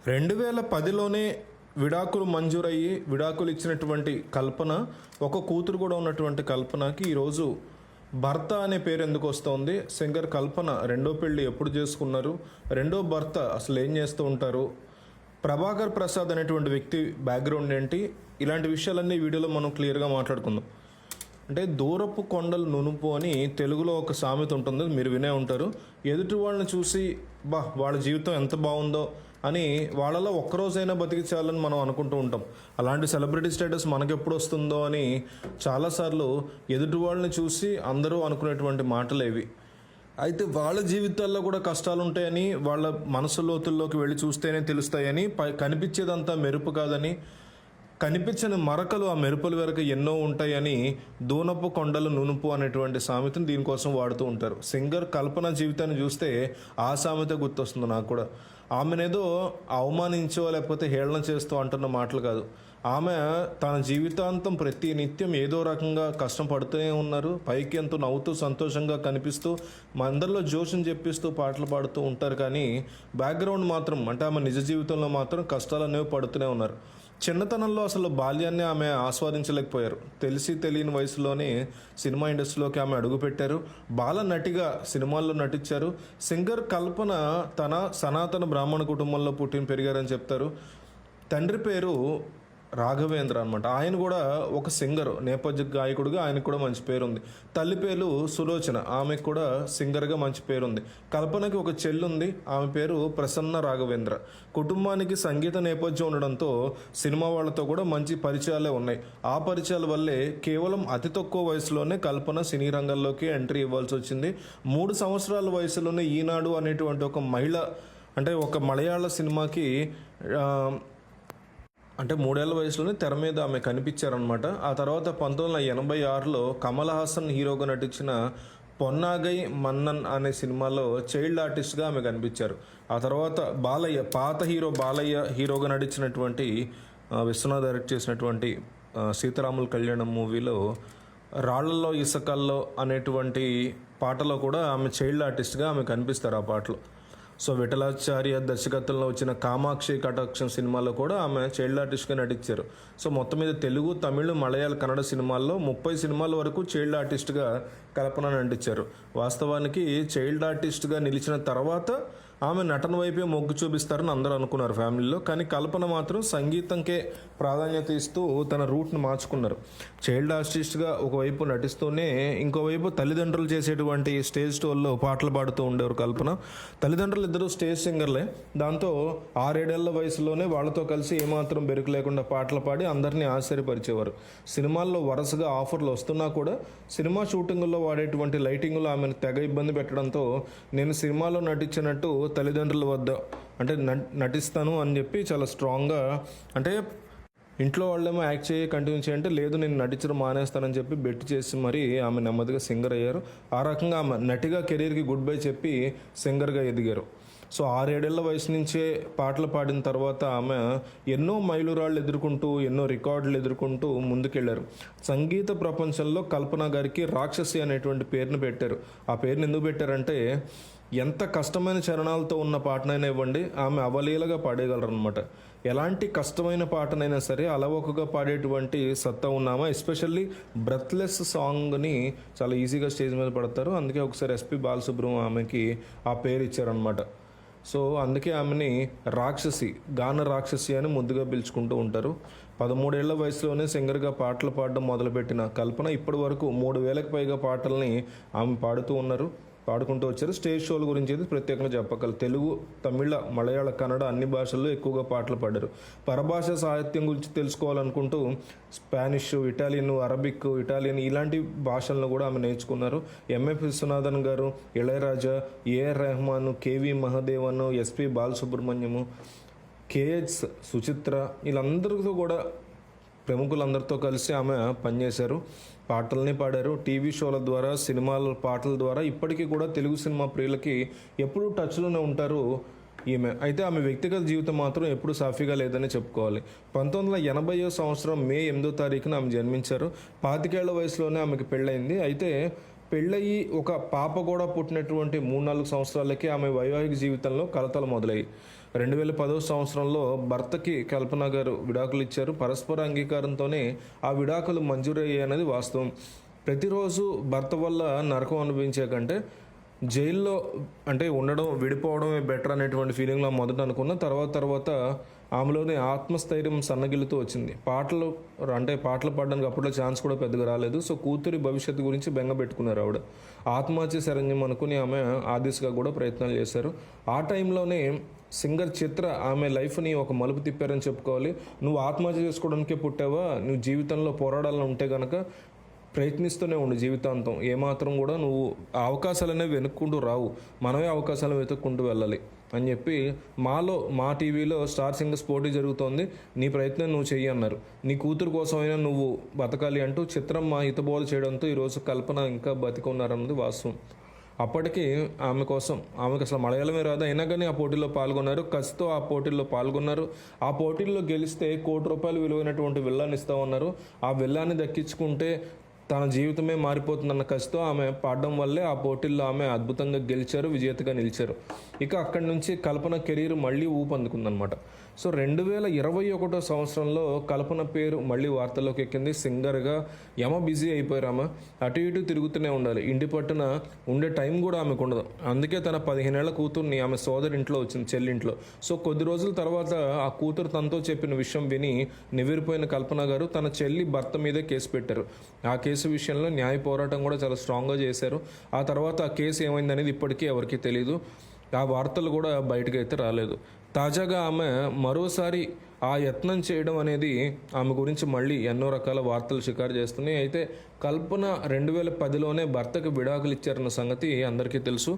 2010లోనే విడాకులు మంజూరయ్యి విడాకులు ఇచ్చినటువంటి కల్పన, ఒక కూతురు కూడా ఉన్నటువంటి కల్పనకి ఈరోజు భర్త అనే పేరు ఎందుకు వస్తుంది? సింగర్ కల్పన రెండో పెళ్ళి ఎప్పుడు చేసుకున్నారు? రెండో భర్త అసలు ఏం చేస్తూ ఉంటారు? ప్రభాకర్ ప్రసాద్ అనేటువంటి వ్యక్తి బ్యాక్గ్రౌండ్ ఏంటి? ఇలాంటి విషయాలన్నీ వీడియోలో మనం క్లియర్గా మాట్లాడుకుందాం. అంటే దూరపు కొండలు నునుపు అని తెలుగులో ఒక సామెత ఉంటుంది, మీరు వినే ఉంటారు. ఎదుటి వాళ్ళని చూసి వాళ్ళ జీవితం ఎంత బాగుందో అని వాళ్ళలో ఒక్కరోజైనా బతికి చాలని మనం అనుకుంటూ ఉంటాం. అలాంటి సెలబ్రిటీ స్టేటస్ మనకెప్పుడు వస్తుందో అని చాలాసార్లు ఎదుటి వాళ్ళని చూసి అందరూ అనుకునేటువంటి మాటలు ఇవి. అయితే వాళ్ళ జీవితాల్లో కూడా కష్టాలు ఉంటాయని, వాళ్ళ మనసు లోతుల్లోకి వెళ్ళి చూస్తేనే తెలుస్తాయని, కనిపించేదంతా మెరుపు కాదని, కనిపించని మరకలు ఆ మెరుపుల వరకు ఎన్నో ఉంటాయని దూనపు కొండలు నునుపు అనేటువంటి సామెతను దీనికోసం వాడుతూ ఉంటారు. సింగర్ కల్పన జీవితాన్ని చూస్తే ఆ సామెత గుర్తొస్తుంది నాకు కూడా. ఆమెనేదో అవమానించో లేకపోతే హేళన చేస్తూ అంటున్న మాటలు కాదు. ఆమె తన జీవితాంతం ప్రతి నిత్యం ఏదో రకంగా కష్టం పడుతూనే ఉన్నారు. పైకి ఎంతో నవ్వుతూ సంతోషంగా కనిపిస్తూ అందరిలో జోషం చెప్పిస్తూ పాటలు పాడుతూ ఉంటారు. కానీ బ్యాక్గ్రౌండ్ మాత్రం, అంటే ఆమె నిజ జీవితంలో మాత్రం కష్టాలు అనేవి పడుతూనే ఉన్నారు. చిన్నతనంలో అసలు బాల్యాన్ని ఆమె ఆస్వాదించలేకపోయారు. తెలిసి తెలియని వయసులోనే సినిమా ఇండస్ట్రీలోకి ఆమె అడుగుపెట్టారు. బాల నటిగా సినిమాల్లో నటించారు. సింగర్ కల్పన తన సనాతన బ్రాహ్మణ కుటుంబంలో పుట్టిన పెరిగారని చెప్తారు. తండ్రి పేరు రాఘవేంద్ర అనమాట. ఆయన కూడా ఒక సింగర్, నేపథ్య గాయకుడిగా ఆయనకు కూడా మంచి పేరుంది. తల్లి పేరు సులోచన, ఆమెకు కూడా సింగర్గా మంచి పేరుంది. కల్పనకి ఒక చెల్లుంది, ఆమె పేరు ప్రసన్న రాఘవేంద్ర. కుటుంబానికి సంగీత నేపథ్యం ఉండడంతో సినిమా వాళ్ళతో కూడా మంచి పరిచయాలే ఉన్నాయి. ఆ పరిచయాల వల్లే కేవలం అతి తక్కువ వయసులోనే కల్పన సినీ రంగంలోకి ఎంట్రీ ఇవ్వాల్సి వచ్చింది. 3 సంవత్సరాల వయసులోనే ఈనాడు అనేటువంటి ఒక మహిళ, అంటే ఒక మలయాళ సినిమాకి అంటే 3 ఏళ్ల వయసులోనే తెర మీద ఆమె కనిపించారనమాట. ఆ తర్వాత 1986లో కమల్ హాసన్ హీరోగా నటించిన పొన్నాగై మన్నన్ అనే సినిమాలో చైల్డ్ ఆర్టిస్ట్గా ఆమె కనిపించారు. ఆ తర్వాత బాలయ్య, పాత హీరో బాలయ్య హీరోగా నటించినటువంటి విశ్వనాథ్ డైరెక్ట్ చేసినటువంటి సీతారాముల కళ్యాణం మూవీలో రాళ్లలో ఇసకల్లో అనేటువంటి పాటలో కూడా ఆమె చైల్డ్ ఆర్టిస్ట్గా ఆమె కనిపిస్తారు ఆ పాటలో. సో విఠలాచార్య దర్శకత్వంలో వచ్చిన కామాక్షి కటాక్షం సినిమాలో కూడా ఆమె చైల్డ్ ఆర్టిస్ట్గా నటించారు. సో మొత్తం మీద తెలుగు, తమిళ్, మలయాళ, కన్నడ సినిమాల్లో 30 సినిమాల వరకు చైల్డ్ ఆర్టిస్ట్గా కల్పన నటించారు. వాస్తవానికి చైల్డ్ ఆర్టిస్ట్గా నిలిచిన తర్వాత ఆమె నటన వైపే మొగ్గు చూపిస్తారని అందరూ అనుకున్నారు ఫ్యామిలీలో. కానీ కల్పన మాత్రం సంగీతంకే ప్రాధాన్యత ఇస్తూ తన రూట్ని మార్చుకున్నారు. చైల్డ్ ఆర్టిస్ట్గా ఒకవైపు నటిస్తూనే ఇంకోవైపు తల్లిదండ్రులు చేసేటువంటి స్టేజ్ షోల్లో పాటలు పాడుతూ ఉండేవారు కల్పన. తల్లిదండ్రులు ఇద్దరు స్టేజ్ సింగర్లే. దాంతో 6-7 ఏళ్ల వయసులోనే వాళ్ళతో కలిసి ఏమాత్రం బెరుకు లేకుండా పాటలు పాడి అందరినీ ఆశ్చర్యపరిచేవారు. సినిమాల్లో వరుసగా ఆఫర్లు వస్తున్నా కూడా సినిమా షూటింగుల్లో వాడేటువంటి లైటింగ్లో ఆమెను తెగ ఇబ్బంది పెట్టడంతో నేను సినిమాలో నటించినట్టు తల్లిదండ్రుల వద్ద అంటే నటిస్తాను అని చెప్పి చాలా స్ట్రాంగ్గా, అంటే ఇంట్లో వాళ్ళేమో యాక్ట్ కంటిన్యూ చేయంటే లేదు నేను నటించడం మానేస్తానని చెప్పి బెట్ చేసి మరీ ఆమె నెమ్మదిగా సింగర్ అయ్యారు. ఆ రకంగా ఆమె నటిగా కెరీర్కి గుడ్ బై చెప్పి సింగర్గా ఎదిగారు. సో 6-7 ఏళ్ల వయసు నుంచే పాటలు పాడిన తర్వాత ఆమె ఎన్నో మైలురాళ్ళు ఎదుర్కొంటూ, ఎన్నో రికార్డులు ఎదుర్కొంటూ ముందుకెళ్లారు. సంగీత ప్రపంచంలో కల్పన గారికి రాక్షసి అనేటువంటి పేరును పెట్టారు. ఆ పేరుని ఎందుకు పెట్టారంటే ఎంత కష్టమైన చరణాలతో ఉన్న పాటనైనా ఇవ్వండి, ఆమె అవలీలగా పాడేయగలరనమాట. ఎలాంటి కష్టమైన పాటనైనా సరే అలవోకగా పాడేటువంటి సత్తా ఉన్నామా. ఎస్పెషల్లీ బ్రెత్లెస్ సాంగ్ని చాలా ఈజీగా స్టేజ్ మీద పడతారు. అందుకే ఒకసారి ఎస్పి బాలసుబ్రహ్మణ్యం ఆమెకి ఆ పేరు ఇచ్చారనమాట. సో అందుకే ఆమెని రాక్షసి, గాన రాక్షసి అని ముద్దుగా పిలుచుకుంటూ ఉంటారు. 13 ఏళ్ల వయసులోనే సింగర్గా పాటలు పాడడం మొదలుపెట్టిన కల్పన ఇప్పటి వరకు 3000కి పైగా పాటల్ని ఆమె పాడుకుంటూ వచ్చారు. స్టేజ్ షోల గురించి అయితే ప్రత్యేకంగా చెప్పగలరు. తెలుగు, తమిళ, మలయాళ, కన్నడ అన్ని భాషల్లో ఎక్కువగా పాటలు పాడారు. పరభాష సాహిత్యం గురించి తెలుసుకోవాలనుకుంటూ స్పానిష్, అరబిక్, ఇటాలియన్ ఇలాంటి భాషలను కూడా ఆమె నేర్చుకున్నారు. M F Viswanathan garu, Ilaiyaraaja, A R Rahman, K V Mahadevan, S P Balasubrahmanyam, K H Suchitra, వీళ్ళందరితో కూడా ప్రముఖులందరితో కలిసి ఆమె పనిచేశారు. పాటల్ని పాడారు. టీవీ షోల ద్వారా, సినిమాల పాటల ద్వారా ఇప్పటికీ కూడా తెలుగు సినిమా ప్రియులకి ఎప్పుడూ టచ్లోనే ఉంటారు ఈమె. అయితే ఆమె వ్యక్తిగత జీవితం మాత్రం ఎప్పుడు సాఫీగా లేదని చెప్పుకోవాలి. 1980వ సంవత్సరం మే 8వ తారీఖున ఆమె జన్మించారు. 25 ఏళ్ల వయసులోనే ఆమెకి పెళ్ళయింది. అయితే పెళ్ళయి ఒక పాప కూడా పుట్టినటువంటి 3-4 సంవత్సరాలకే ఆమె వైవాహిక జీవితంలో కలతలు మొదలయ్యాయి. 2010 సంవత్సరంలో భర్తకి కల్పన గారు విడాకులు ఇచ్చారు. పరస్పర అంగీకారంతోనే ఆ విడాకులు మంజూరు అయ్యాయనేది వాస్తవం. ప్రతిరోజు భర్త వల్ల నరకం అనుభవించే కంటే జైల్లో అంటే ఉండడం, విడిపోవడమే బెటర్ అనేటువంటి ఫీలింగ్లో మొదట అనుకున్న తర్వాత ఆమెలోని ఆత్మస్థైర్యం సన్నగిల్లుతూ వచ్చింది. పాటలు పాడడానికి అప్పట్లో ఛాన్స్ కూడా పెద్దగా రాలేదు. సో కూతురి భవిష్యత్తు గురించి బెంగ పెట్టుకున్నారు ఆవిడ. ఆత్మహత్య శరణ్యం అనుకుని ఆమె ఆ దిశగా కూడా ప్రయత్నాలు చేశారు. ఆ టైంలోనే సింగర్ చిత్ర ఆమె లైఫ్ని ఒక మలుపు తిప్పారని చెప్పుకోవాలి. నువ్వు ఆత్మహత్య చేసుకోవడానికే పుట్టావా, నువ్వు జీవితంలో పోరాడాలని ఉంటే కనుక ప్రయత్నిస్తూనే ఉండు జీవితాంతం. ఏమాత్రం కూడా నువ్వు ఆ అవకాశాలు అనేవి వెతుక్కుంటూ రావు, మనమే అవకాశాలు వెతుక్కుంటూ వెళ్ళాలి అని చెప్పి మా టీవీలో స్టార్ సింగర్స్ పోటీ జరుగుతోంది, నీ ప్రయత్నం నువ్వు చెయ్యి అన్నారు. నీ కూతురు కోసమైనా నువ్వు బతకాలి అంటూ చిత్రమ్మ హితబోధ చేయడంతో ఈరోజు కల్పన ఇంకా బతికున్నారన్నది వాస్తవం. అప్పటికి ఆమెకు అసలు మలయాళమే రాదు, అయినా కానీ ఆ పోటీల్లో పాల్గొన్నారు. కసితో ఆ పోటీల్లో పాల్గొన్నారు. ఆ పోటీల్లో గెలిస్తే ₹1 కోటి విలువైనటువంటి విల్లాన్ని ఇస్తామన్నారు. ఆ విల్లాన్ని దక్కించుకుంటే తన జీవితమే మారిపోతుందన్న కసితో ఆమె పాడడం వల్లే ఆ పోటీల్లో ఆమె అద్భుతంగా గెలిచారు, విజేతగా నిలిచారు. ఇక అక్కడి నుంచి కల్పన కెరీర్ మళ్ళీ ఊపందుకుందనమాట. సో 2021 సంవత్సరంలో కల్పన పేరు మళ్ళీ వార్తల్లోకి ఎక్కింది. సింగర్గా బిజీ అయిపోయారు ఆమె. అటు ఇటు తిరుగుతూనే ఉండాలి, ఇంటి పట్టున ఉండే టైం కూడా ఆమెకు ఉండదు. అందుకే తన 15 ఏళ్ల కూతుర్ని ఆమె సోదరింట్లో వచ్చింది, చెల్లింట్లో. సో కొద్ది రోజుల తర్వాత ఆ కూతురు తనతో చెప్పిన విషయం విని నివ్వెరపోయిన కల్పన గారు తన చెల్లి భర్త మీదే కేసు పెట్టారు. ఆ కేసు విషయంలో న్యాయ పోరాటం కూడా చాలా స్ట్రాంగ్గా చేశారు. ఆ తర్వాత ఆ కేసు ఏమైందనేది ఇప్పటికీ ఎవరికీ తెలియదు. ఆ వార్తలు కూడా బయటకు అయితే రాలేదు. తాజాగా ఆమె మరోసారి ఆ యత్నం చేయడం అనేది ఆమె గురించి మళ్ళీ ఎన్నో రకాల వార్తలు షికారు చేస్తున్నాయి. అయితే కల్పన 2010లోనే భర్తకు విడాకులు ఇచ్చారన్న సంగతి అందరికీ తెలుసు.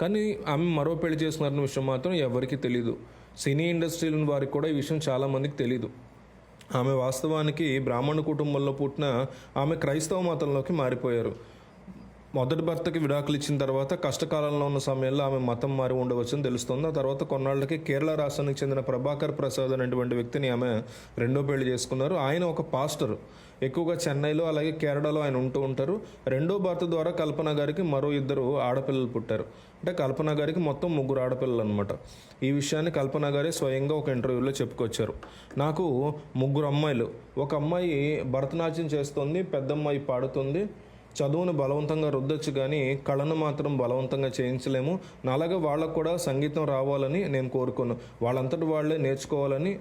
కానీ ఆమె మరో పెళ్లి చేసుకున్నారన్న విషయం మాత్రం ఎవరికీ తెలియదు. సినీ ఇండస్ట్రీలోని వారికి కూడా ఈ విషయం చాలామందికి తెలియదు. ఆమె వాస్తవానికి బ్రాహ్మణ కుటుంబంలో పుట్టిన ఆమె క్రైస్తవ మతంలోకి మారిపోయారు. మొదటి భర్తకి విడాకులు ఇచ్చిన తర్వాత కష్టకాలంలో ఉన్న సమయంలో ఆమె మతం మారి ఉండవచ్చని తెలుస్తుంది. ఆ తర్వాత కొన్నాళ్ళకి కేరళ రాష్ట్రానికి చెందిన ప్రభాకర్ ప్రసాద్ అనేటువంటి వ్యక్తిని ఆమె రెండో పెళ్లి చేసుకున్నారు. ఆయన ఒక పాస్టర్, ఎక్కువగా చెన్నైలో అలాగే కేరళలో ఆయన ఉంటూ ఉంటారు. రెండో భర్త ద్వారా కల్పన గారికి మరో 2 ఆడపిల్లలు పుట్టారు. అంటే కల్పన గారికి మొత్తం 3 ఆడపిల్లలు అనమాట. ఈ విషయాన్ని కల్పన గారే స్వయంగా ఒక ఇంటర్వ్యూలో చెప్పుకొచ్చారు. నాకు 3 అమ్మాయిలు, ఒక అమ్మాయి భరతనాట్యం చేస్తుంది, పెద్ద అమ్మాయి పాడుతుంది. చదువును బలవంతంగా రుద్దొచ్చు కానీ కళను మాత్రం బలవంతంగా చేయించలేము. నాలాగా వాళ్ళకు కూడా సంగీతం రావాలని నేను కోరుకోను, వాళ్ళంతటి వాళ్ళే నేర్చుకోవాలని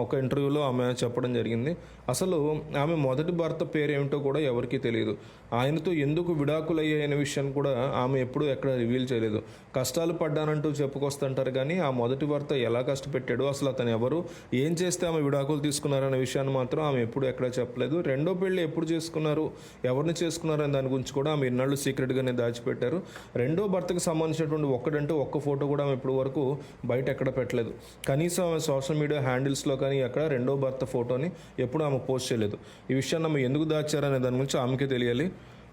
ఒక ఇంటర్వ్యూలో ఆమె చెప్పడం జరిగింది. అసలు ఆమె మొదటి భర్త పేరు ఏమిటో కూడా ఎవరికీ తెలియదు. ఆయనతో ఎందుకు విడాకులయ్యాయనే విషయాన్ని కూడా ఆమె ఎప్పుడూ ఎక్కడ రివీల్ చేయలేదు. కష్టాలు పడ్డానంటూ చెప్పుకొస్తుంటారు కానీ ఆ మొదటి భర్త ఎలా కష్టపెట్టాడు, అసలు అతను ఎవరు, ఏం చేస్తే ఆమె విడాకులు తీసుకున్నారనే విషయాన్ని మాత్రం ఆమె ఎప్పుడు ఎక్కడ చెప్పలేదు. రెండో పెళ్ళి ఎప్పుడు చేసుకున్నారు, ఎవరిని చేసుకున్నారు అనే దాని గురించి కూడా ఆమె ఇన్నాళ్ళు సీక్రెట్గానే దాచిపెట్టారు. రెండో భర్తకు సంబంధించినటువంటి ఒక్క ఫోటో కూడా ఆమె ఇప్పుడు వరకు బయట ఎక్కడ పెట్టలేదు. కనీసం ఆమె సోషల్ మీడియా హ్యాండిల్స్లో కానీ ఎక్కడ రెండో భర్త ఫోటోని ఎప్పుడు ఆమె పోస్ట్ చేయలేదు. ఈ విషయాన్ని ఆమె ఎందుకు దాచారనే దాని గురించి ఆమెకే తెలియాలి.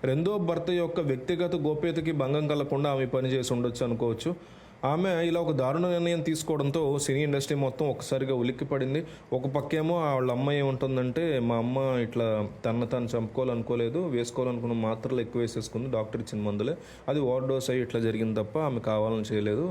రెండో భర్త యొక్క వ్యక్తిగత గోప్యతకి భంగం కలగకుండా ఆమె పని చేసి ఉండొచ్చు అనుకోవచ్చు. ఆమె ఇలా ఒక దారుణ నిర్ణయం తీసుకోవడంతో సినీ ఇండస్ట్రీ మొత్తం ఒక్కసారిగా ఉలిక్కిపడింది. ఒక పక్కేమో వాళ్ళ అమ్మ ఏముంటుందంటే, మా అమ్మ ఇట్లా తను చంపుకోవాలనుకోలేదు, వేసుకోవాలనుకున్న మాత్రలు ఎక్కువ వేసేసుకుంది, డాక్టర్ ఇచ్చిన మందులే, అది ఓవర్ డోస్ అయ్యి ఇట్లా జరిగింది తప్ప ఆమె కావాలని చేయలేదు,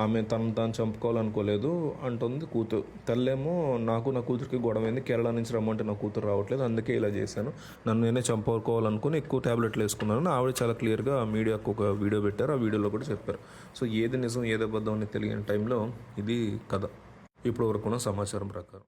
ఆమె తాను చంపుకోవాలనుకోలేదు అంటుంది కూతురు. తల్లేమో నాకు నా కూతురికి గొడవైంది, కేరళ నుంచి రమ్మంటే నా కూతురు రావట్లేదు, అందుకే ఇలా చేశాను, నన్ను నేనే చంపుకోవాలనుకుని ఎక్కువ ట్యాబ్లెట్లు వేసుకున్నాను. ఆవిడ చాలా క్లియర్గా మీడియాకు ఒక వీడియో పెట్టారు, ఆ వీడియోలో కూడా చెప్పారు. సో ఏది నిజం ఏది అబద్ధం అని తెలియని టైంలో ఇది కథ ఇప్పుడు వరకు ఉన్న సమాచారం ప్రకారం.